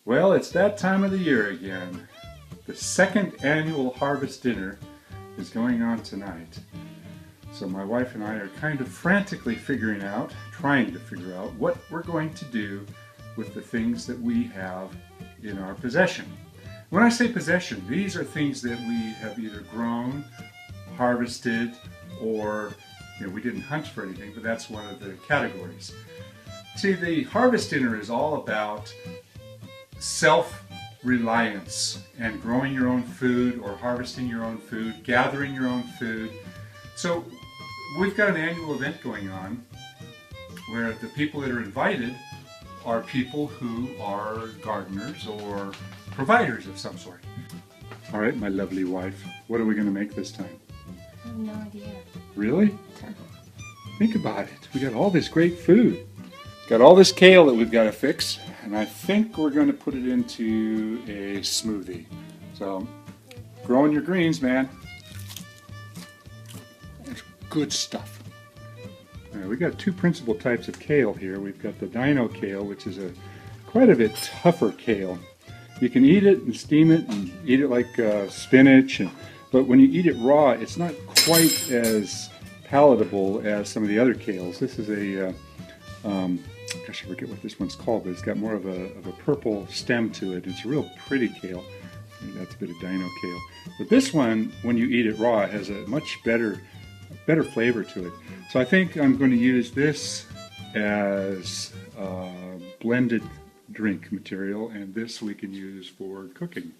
Well, it's that time of the year again. The second annual harvest dinner is going on tonight. So my wife and I are kind of frantically trying to figure out what we're going to do with the things that we have in our possession. When I say possession, these are things that we have either grown, harvested, or we didn't hunt for anything, but that's one of the categories. See, the harvest dinner is all about self-reliance and growing your own food or harvesting your own food, gathering your own food. So we've got an annual event going on where the people that are invited are people who are gardeners or providers of some sort. All right, my lovely wife, what are we going to make this time? I have no idea. Really? Think about it. We got all this great food. Got all this kale that we've got to fix, and I think we're going to put it into a smoothie. So, growing your greens, man. It's good stuff. We got two principal types of kale here. We've got the dino kale, which is quite a bit tougher kale. You can eat it and steam it and eat it like spinach, but when you eat it raw, it's not quite as palatable as some of the other kales. This is gosh, I forget what this one's called, but it's got more of a purple stem to it. It's a real pretty kale. Maybe that's a bit of dino kale. But this one, when you eat it raw, it has a much better flavor to it. So I think I'm going to use this as blended drink material, and this we can use for cooking.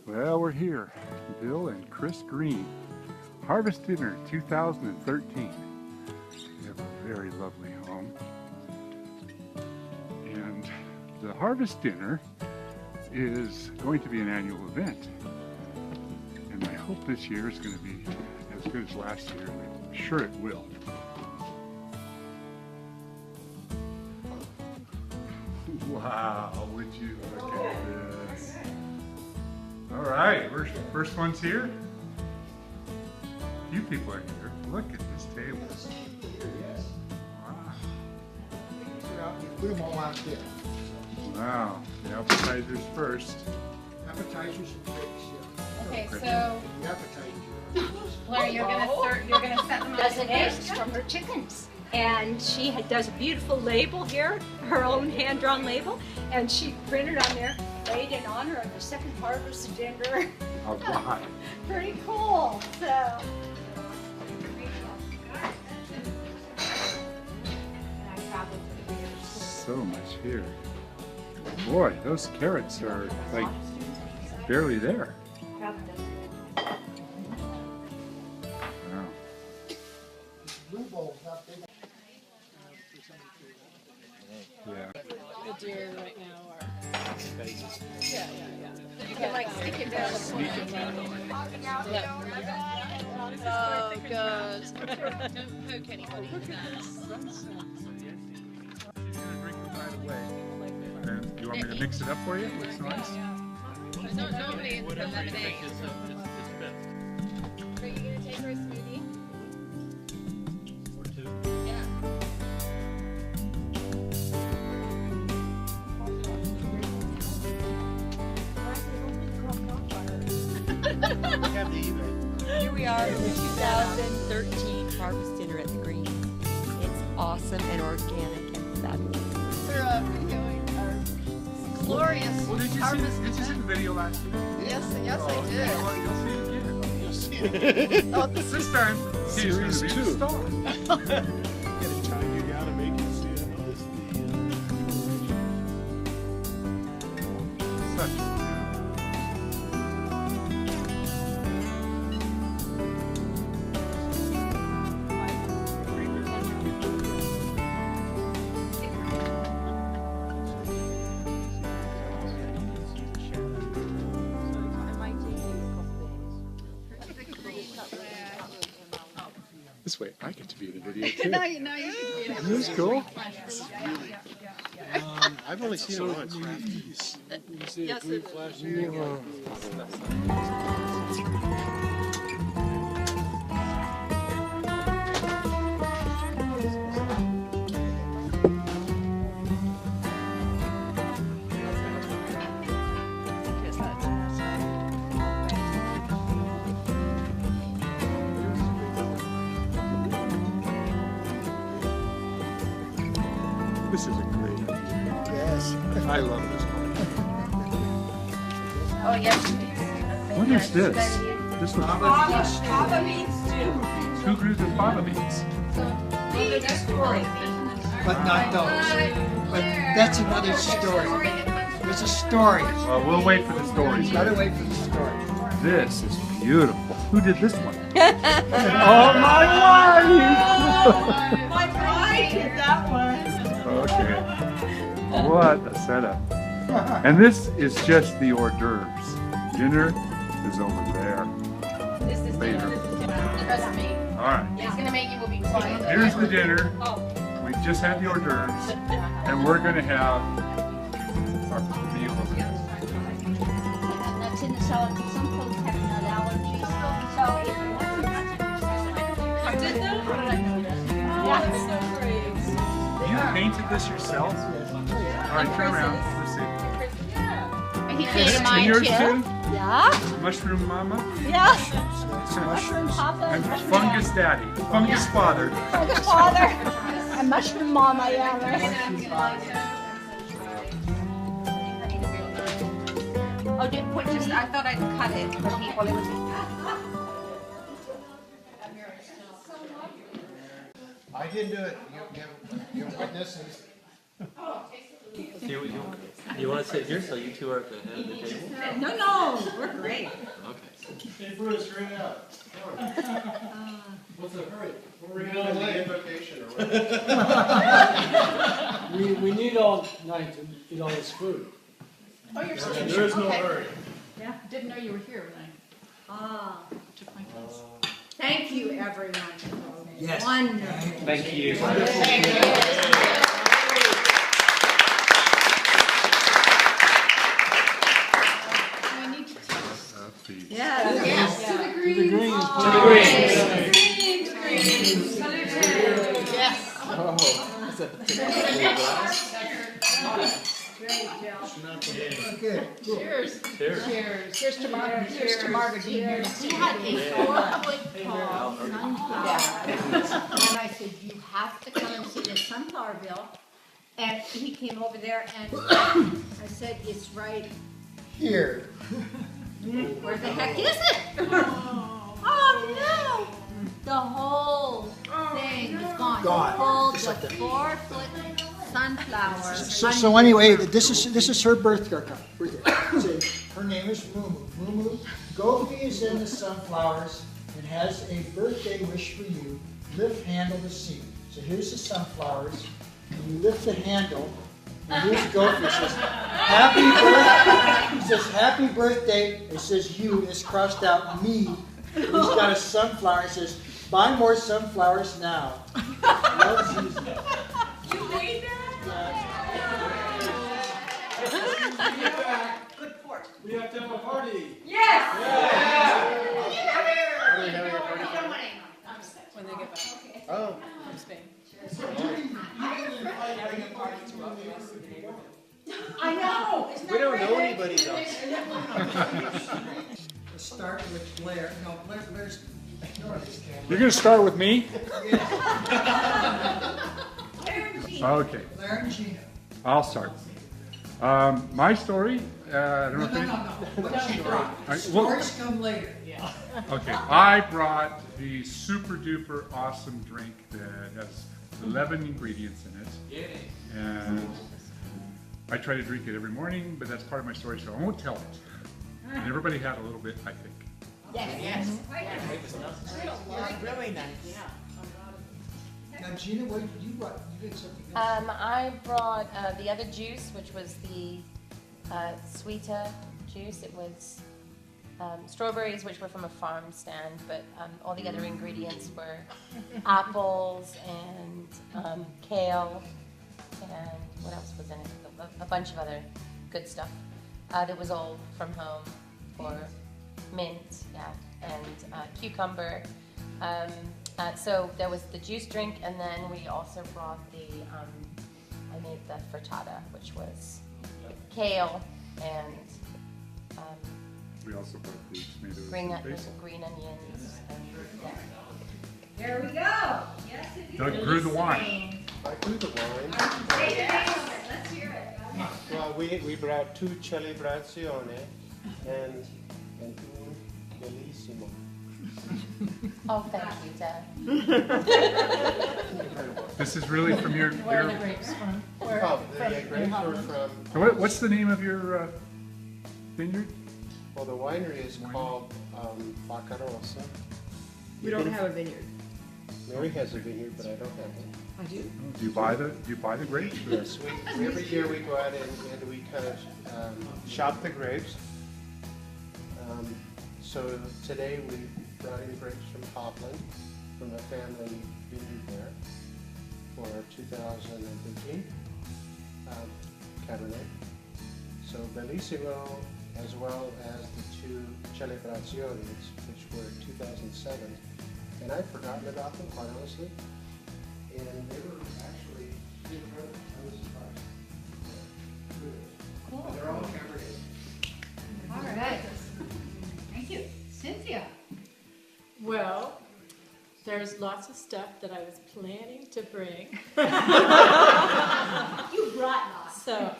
Well, we're here. Bill and Chris Green. Harvest Dinner 2013. We have a very lovely home. And the Harvest Dinner is going to be an annual event. And I hope this year is going to be as good as last year, and I'm sure it will. Wow, would you look at this. All right, first one's here. A few people are here. Look at this table. Wow. Put them all out there. Wow, the appetizers first. Appetizers and drinks, yeah. Okay, so The appetizer. Blair, you're gonna set them Dozen up eggs from her chickens. And she does a beautiful label here, her own hand-drawn label, and she printed on there, made in honor of the second harvest dinner. All right. Pretty cool. So. So much here. Boy, those carrots are like barely there. Wow. Blue bowl's not big. Yeah. The deer right now are. Yeah. You can like stick it down. Oh, good. Don't poke anybody with that. And you want me to mix it up for you? Looks nice. Normally it's the lemonade. Are you gonna take her a smoothie? Yeah. Here we are in the 2013 Harvest Dinner at the Green. It's awesome and organic and fabulous. We're going our glorious Well, did you see the video last week? Yes, Oh, I did. well, you'll see it again. Oh, This time, he's going to be the star. Gotta time you down and make it see Such a This way, I get to be in the video too. now you can do Isn't this cool? I've only seen it once. You see a green flash in there? I love this one. Oh, yes. What is this? This looks Fava beans too. 2 grooves of fava beans. But not those. But that's another story. There's a story. Well, we'll wait for the stories. Gotta wait for the story. This is beautiful. Who did this one? Oh, my wife! My wife did that one. Okay. What a setup. And this is just the hors d'oeuvres. Dinner is over there. This is Later. Trust me. All right. He's gonna make you will be quiet. Here's the dinner. We just had the hors d'oeuvres, and we're going to have our meal over there. Nuts in the salad. Some folks have nut allergies, so if you want some nuts in your salad. Did that? Yeah. That's so great. You painted this yourself? All right, turn around. Let's see. And he painted And mine yours too. too? Yeah. Mushroom Mama? Yeah. Mushroom Papa And Fungus Daddy. Fungus Father. Fungus Father. And Mushroom Mama, yeah, right? Oh, did put just? I thought I'd cut it for people. It was. I didn't do it. You witnesses. You want to sit here so you two are at the head of the table? No, we're great. Okay. Hey Bruce, hurry up. What's the hurry? We're going to the invocation or what? We need all night to eat all this food. Oh, you're still There is no hurry. Didn't know you were here when I took my class. Thank you, everyone. Yes. Wonderful. Thank you. I need to Yes. To the greens. Yes. Good. Cheers. Cheers. Cheers. Cheers to Margaret. Cheers to Margaret being here. He had a 4-foot tall sunflower. And I said, you have to come and see the Sunflowerville. And he came over there and I said, it's right. Here. Where the heck is it? Oh no! The whole thing is gone. Gone. Full It's of like that. 4-foot sunflower. So anyway, this is her birthday. Her name is Mumu. Mumu, Gopi is in the sunflowers and has a birthday wish for you. Lift handle to see. So here's the sunflowers. And you lift the handle. And here's Gopi. It says, happy birthday. He says, happy birthday. It says you. It's crossed out me. And he's got a sunflower. It says, buy more sunflowers now. Loves you. You made that? Good port. We have to have a party. Yes! When they get back Oh. from Spain. I know. Isn't We that don't know great? anybody else. Let's start with Blair. No, Blair's. You're going to start with me? Okay, Blair and Gina. I'll start. My story, I don't know if any- well, Stories come later. okay, I brought the super duper awesome drink that has 11 ingredients in it. And I try to drink it every morning, but that's part of my story, so I won't tell it. And everybody had a little bit, I think. Yes. Really nice. Now, Gina, what you brought? You did something else. I brought the other juice, which was the sweeter juice. It was strawberries, which were from a farm stand, but all the other ingredients were apples and kale, and what else was in it? A bunch of other good stuff. That was all from home, for mint, yeah, and cucumber. So there was the juice drink, and then we also brought the, I made the frittata, which was kale and We also brought the tomatoes green, and basil. green onions. And, yeah. There we go. Yes, it is. Doug grew the wine. I grew the wine. Let's hear it. Well, We brought 2 celebrazione and un bellissimo. Oh, thank you, Dad. This is really from your. Where are the grapes from? Where, Oh, the from grapes New are Holland? from, What's the name of your vineyard? well, the winery is called Vaca Rosa. We don't have a vineyard. Mary has a vineyard, but I don't have it. I do. Do you buy the grapes? Yes, every year we go out and we kind of shop the grapes. So today we brought in grapes from Hopland, from a family vineyard there, for our 2015 Cabernet. So Bellissimo, as well as the 2 Celebraciones, which were in 2007. And I'd forgotten about them, quite honestly. And they were actually incredible. I was surprised. Cool. But they're all Cabernet. All right. Thank you. Cynthia. Well, there's lots of stuff that I was planning to bring. You brought lots. So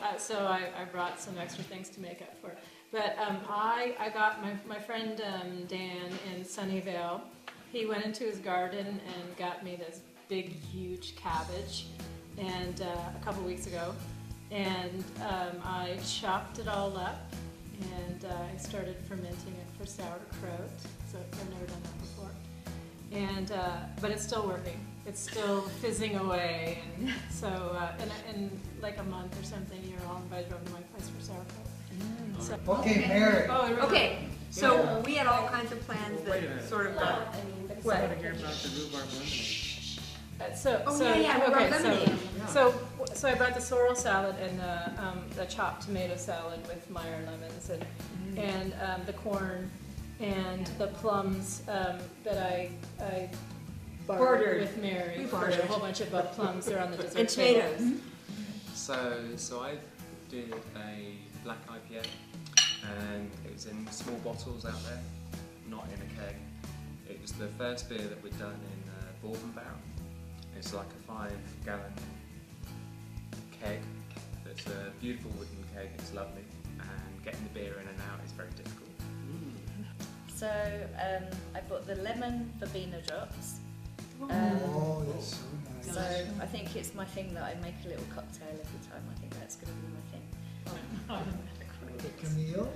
I brought some extra things to make up for it. But I got my friend Dan in Sunnyvale. He went into his garden and got me this big, huge cabbage, and a couple weeks ago, and I chopped it all up, and I started fermenting it for sauerkraut. So I've never done that before, and but it's still working. It's still fizzing away, and so in like a month or something, you're all invited over to my place for sauerkraut. So, Okay, Mary. Okay, so we had all kinds of plans Well, wait a that minute. sort of got. I What? want to hear about the rhubarb lemonade. So I brought the sorrel salad and the chopped tomato salad with Meyer lemons and the corn and the plums that I bartered with Mary We for bartered. a whole bunch of plums. They're on the dessert And table. tomatoes. So I did a black IPA, and it was in small bottles out there, not in a keg. It was the first beer that we'd done in a bourbon barrel. It's like a 5-gallon keg. It's a beautiful wooden keg. It's lovely, and getting the beer in and out is very difficult. So I bought the lemon verbena drops. Oh, that's so nice. So I think it's my thing that I make a little cocktail every time. I think that's going to be my thing. Camille?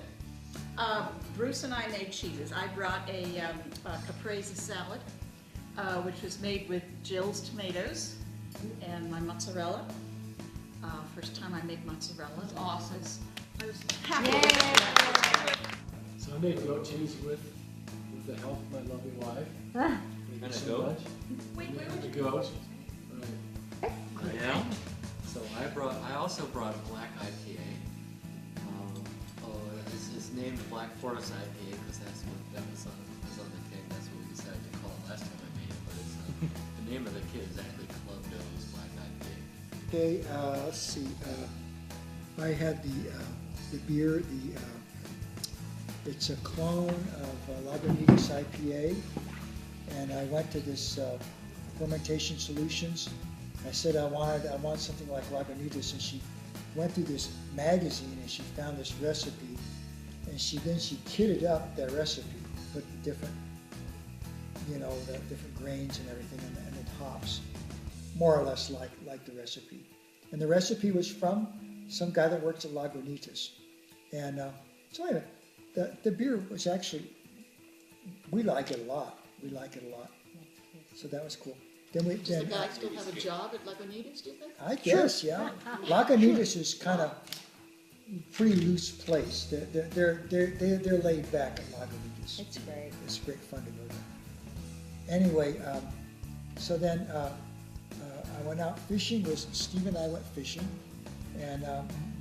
Bruce and I made cheeses. I brought a caprese salad, which was made with Jill's tomatoes and my mozzarella. First time I made mozzarella. It was awesome. I was happy with it. So I made goat cheese with the help of my lovely wife. Thank you And a so goat? much. The goat. Right. Yeah. So I also brought a black IPA. It's named Black Forest IPA because that was on the keg. That's what we decided to call it last time I made it. But it's the name of the kit is actually Club Doe's Black IPA. Okay, let's see. I had the beer. It's a clone of Lagunitas IPA, and I went to this Fermentation Solutions. I said I want something like Lagunitas, and she went through this magazine and she found this recipe, and she kitted up that recipe, put the different, the different grains and everything, and then hops, more or less like the recipe. And the recipe was from some guy that works at Lagunitas. And so anyway, the beer was actually, we like it a lot. So that was cool. Does the guy still have a job at Lagunitas, do you think? I guess, yeah. Lagunitas is kind of pretty loose place. They're laid back at Lagunitas. It's great. It's great fun to go there. Anyway, so then I went out fishing. Steve and I went fishing, and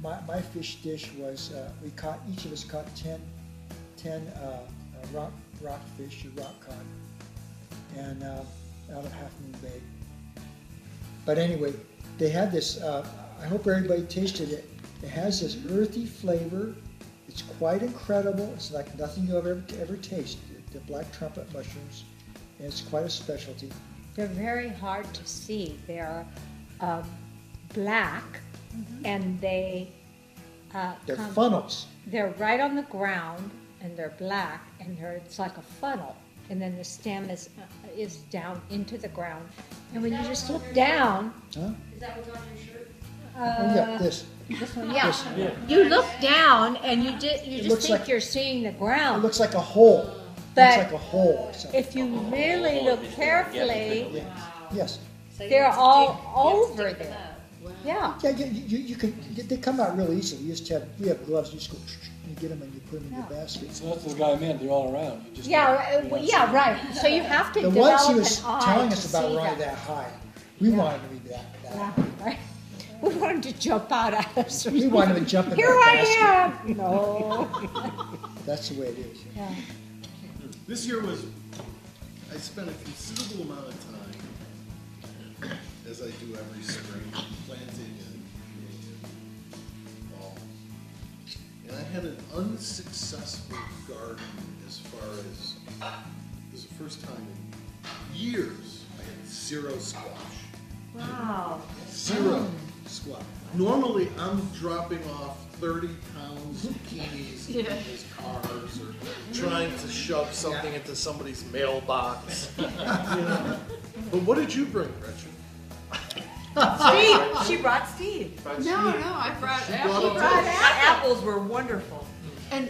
my fish dish was each of us caught 10 rockfish or rock cod, and out of Half Moon Bay. But anyway, they had this. I hope everybody tasted it. It has this earthy flavor. It's quite incredible. It's like nothing you'll ever taste. The black trumpet mushrooms, and it's quite a specialty. They're very hard to see. They're black, and they They're funnels. They're right on the ground, and they're black, and it's like a funnel. And then the stem is down into the ground. And when you just look down, Huh? is that what's on your shirt? Oh, yeah, this. This one, yeah. You look down, and you just looks think like- you're seeing the It ground. looks like a hole. It But looks like a hole or something. if you really look carefully, Yes. they're all over there. Yeah. Yeah, you can, they come out real easily. We have gloves, you just go, you get them and you put them in your basket. So that's what the guy meant, they're all around. You just Yeah, right. So you have to The develop ones he an was eye telling to us about see were only that high. We wanted them to be that high. Right. We want him to jump out at us. We want him to jump in Here that I am. No. That's the way it is. Yeah. This year I spent a considerable amount of time, as I do every spring, planting and fall. And I had an unsuccessful garden as far as, it was the first time in years, I had 0 squash. Wow. 0 squash. Normally, I'm dropping off 30 pounds zucchinis in these cars or trying to shove something into somebody's mailbox. But what did you bring, Gretchen? Steve, she brought Steve. No, I brought She apples. brought apples. Apples were wonderful. And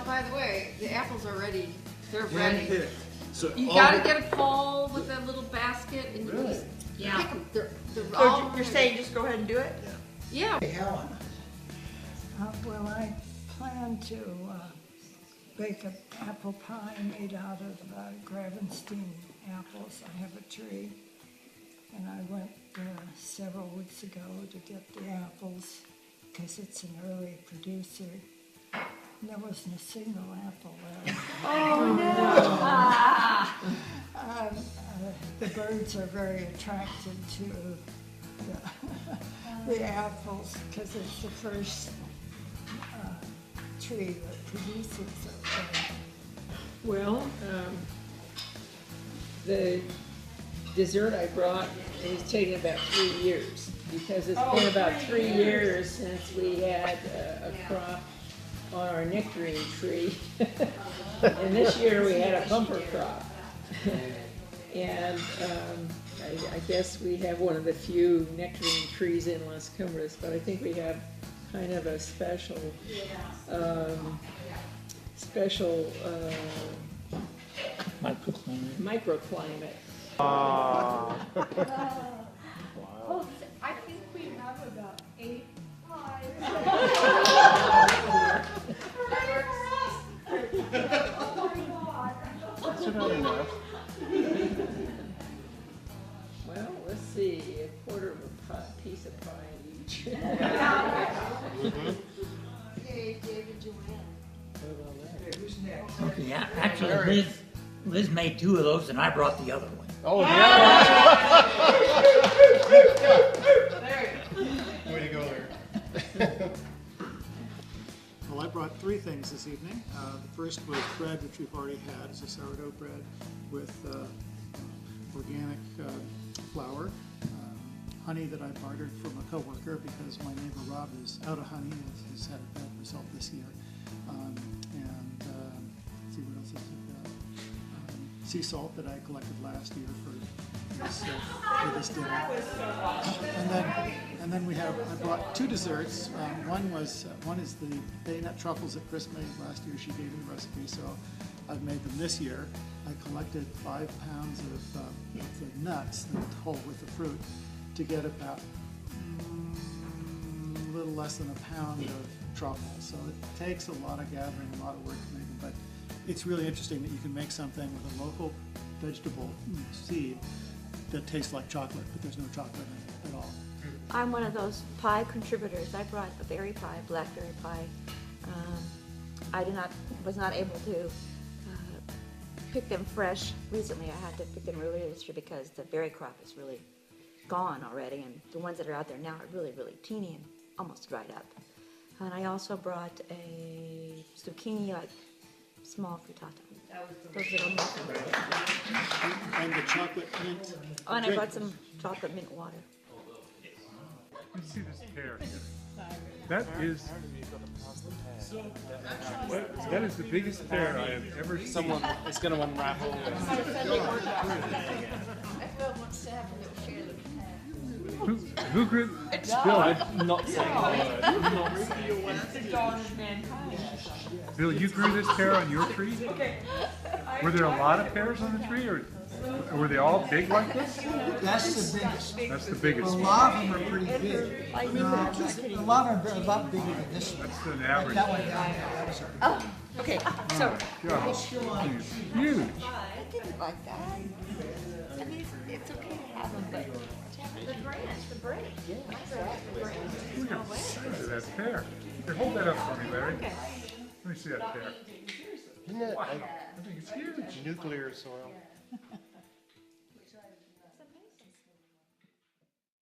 by the way, the apples are ready. They're ready. Handpicked. So You all gotta the- get a pole with a little basket and you Really? just Yeah. pick them. They're So all you're saying just go ahead and do it? Yeah. Hey, Helen, Well, I plan to bake an apple pie made out of Gravenstein apples. I have a tree, and I went several weeks ago to get the apples because it's an early producer. And there wasn't a single apple there. Oh no! The birds are very attracted to the apples because it's the first tree that produces it. Well, the dessert I brought is taking about 3 years because it's been about 3 years since we had a crop on our nectarine tree. And this year we had a bumper crop. And I guess we have one of the few nectarine trees in Las Cumbres, but I think we have kind of a special microclimate. Oh, I think we have about 8 pies. That's not enough. Well, let's see, a quarter of a piece of pie each. Hey, David, Joanne. okay, who's next? Okay, yeah, actually, Liz made 2 of those, and I brought the other one. Oh, yeah. Way to go there. Well, I brought 3 things this evening. The first was bread, which we've already had. It's a sourdough bread with organic flour, honey that I bartered from a coworker because my neighbor Rob is out of honey and has had a bad result this year. Let's see what else is it? Sea salt that I collected last year for this dinner. And then I brought 2 desserts. One is the bayonet truffles that Chris made last year. She gave me the recipe, so I've made them this year. I collected 5 pounds of the nuts, the whole with the fruit, to get about a little less than a pound of truffle. So it takes a lot of gathering, a lot of work to make them, but it's really interesting that you can make something with a local vegetable seed that tastes like chocolate, but there's no chocolate in it at all. I'm one of those pie contributors. I brought a berry pie, blackberry pie. I was not able to pick them fresh recently. I had to pick them earlier this year because the berry crop is really gone already, and the ones that are out there now are really, really teeny and almost dried up. And I also brought a zucchini, like small frittata. Those little muffins. And the chocolate mint. Oh, and I brought some chocolate mint water. Let's see this pear here. That is That is the biggest pear I have ever seen. Someone is going to unravel. Everyone wants to have a little feel of Who grew? Bill, I'm not saying a word. Bill, you grew this pear on your tree? Were there a lot of pears on the tree, or were they all big like this? That's the biggest. That's the biggest A one. lot of them are pretty big. A lot of them are a lot bigger than this one. That's an average. That one down there, that was Oh, okay, so. God, it's huge. I didn't like that. I mean, it's okay to have them, but The branch, the break. Yeah. Look at the size of that pear. Here, hold that up for me, Larry. Let me see that pear. Isn't that Wow, like I think it's huge. nuclear soil?